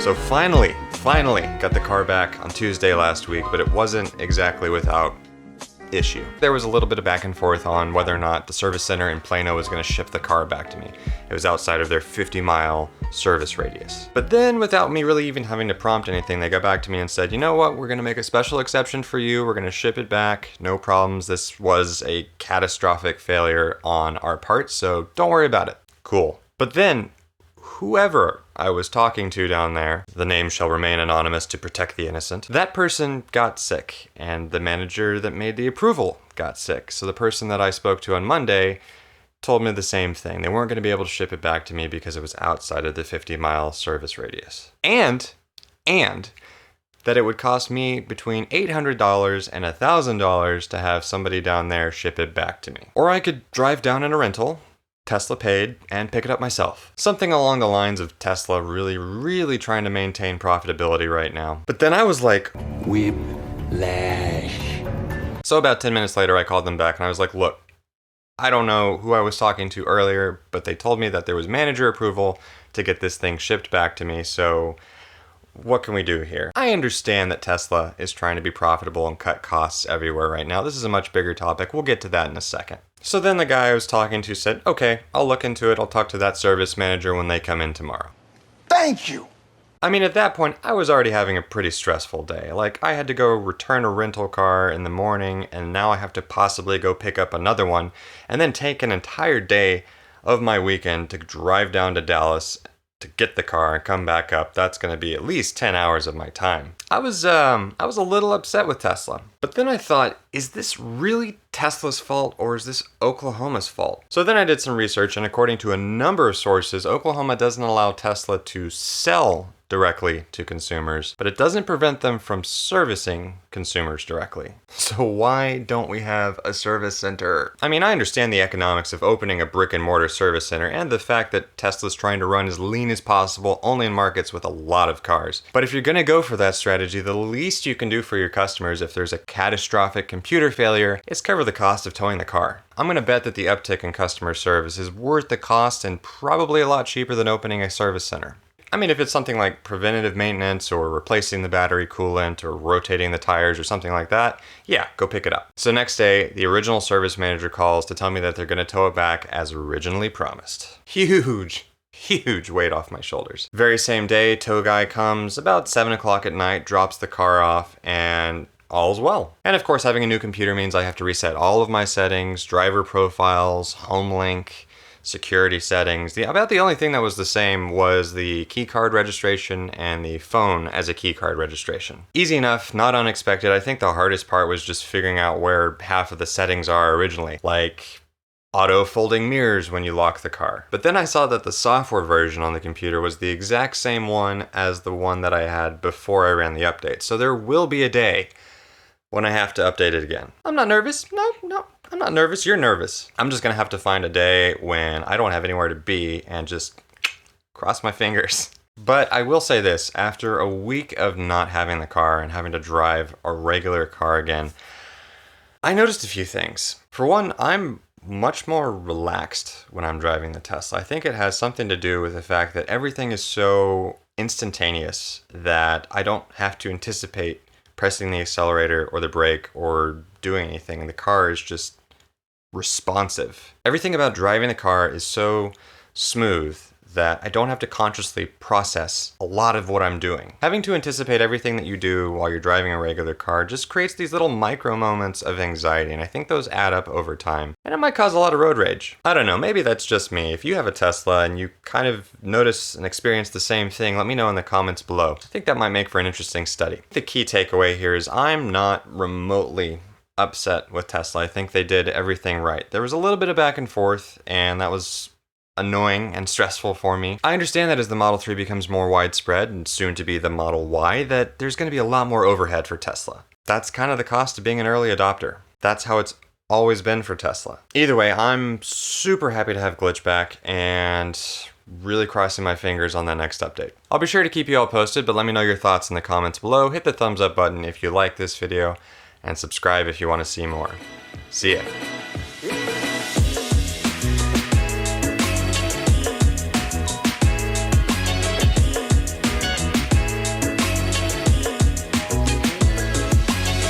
So finally got the car back on Tuesday last week, but it wasn't exactly without issue. There was a little bit of back and forth on whether or not the service center in Plano was going to ship the car back to me. It was outside of their 50-mile service radius. But then, without me really even having to prompt anything, they got back to me and said, you know what, we're going to make a special exception for you. We're going to ship it back. No problems. This was a catastrophic failure on our part, so don't worry about it. Cool. But then, whoever I was talking to down there, the name shall remain anonymous to protect the innocent, that person got sick, and the manager that made the approval got sick. So the person that I spoke to on Monday told me the same thing. They weren't going to be able to ship it back to me because it was outside of the 50-mile service radius. And that it would cost me between $800 and $1,000 to have somebody down there ship it back to me. Or I could drive down in a rental, Tesla paid, and pick it up myself. Something along the lines of Tesla really trying to maintain profitability right now. But then I was like, whiplash. So about 10 minutes later, I called them back and I was like, look, I don't know who I was talking to earlier, but they told me that there was manager approval to get this thing shipped back to me, so what can we do here? I understand that Tesla is trying to be profitable and cut costs everywhere right now. This is a much bigger topic. We'll get to that in a second. So then the guy I was talking to said, okay, I'll look into it. I'll talk to that service manager when they come in tomorrow. Thank you. I mean, at that point, I was already having a pretty stressful day. Like, I had to go return a rental car in the morning, and now I have to possibly go pick up another one, and then take an entire day of my weekend to drive down to Dallas to get the car and come back up. That's going to be at least 10 hours of my time. I was a little upset with Tesla. But then I thought, is this really Tesla's fault or is this Oklahoma's fault? So then I did some research, and according to a number of sources, Oklahoma doesn't allow Tesla to sell directly to consumers, but it doesn't prevent them from servicing consumers directly. So why don't we have a service center? I mean, I understand the economics of opening a brick and mortar service center and the fact that Tesla's trying to run as lean as possible only in markets with a lot of cars. But if you're going to go for that strategy, the least you can do for your customers if there's a catastrophic computer failure is cover the cost of towing the car. I'm going to bet that the uptick in customer service is worth the cost and probably a lot cheaper than opening a service center. I mean, if it's something like preventative maintenance or replacing the battery coolant or rotating the tires or something like that, yeah, go pick it up. So next day, the original service manager calls to tell me that they're going to tow it back as originally promised. Huge weight off my shoulders. Very same day, tow guy comes about 7 o'clock at night, drops the car off, and all's well. And of course, having a new computer means I have to reset all of my settings, driver profiles, home link, security settings. About the only thing that was the same was the key card registration and the phone as a key card registration. Easy enough, not unexpected. I think the hardest part was just figuring out where half of the settings are originally, like auto folding mirrors when you lock the car. But then I saw that the software version on the computer was the exact same one as the one that I had before I ran the update. So there will be a day when I have to update it again. I'm not nervous. No, I'm not nervous. You're nervous. I'm just gonna have to find a day when I don't have anywhere to be and just cross my fingers. But I will say this, after a week of not having the car and having to drive a regular car again, I noticed a few things. For one, I'm much more relaxed when I'm driving the Tesla. I think it has something to do with the fact that everything is so instantaneous that I don't have to anticipate pressing the accelerator or the brake or doing anything. The car is just responsive. Everything about driving the car is so smooth that I don't have to consciously process a lot of what I'm doing. Having to anticipate everything that you do while you're driving a regular car just creates these little micro moments of anxiety, and I think those add up over time. And it might cause a lot of road rage. I don't know, maybe that's just me. If you have a Tesla and you kind of notice and experience the same thing, let me know in the comments below. I think that might make for an interesting study. The key takeaway here is I'm not remotely upset with Tesla. I think they did everything right. There was a little bit of back and forth, and that was annoying and stressful for me. I understand that as the Model 3 becomes more widespread and soon to be the Model Y, that there's going to be a lot more overhead for Tesla. That's kind of the cost of being an early adopter. That's how it's always been for Tesla. Either way, I'm super happy to have Glitch back and really crossing my fingers on that next update. I'll be sure to keep you all posted, but let me know your thoughts in the comments below. Hit the thumbs up button if you like this video and subscribe if you want to see more. See ya.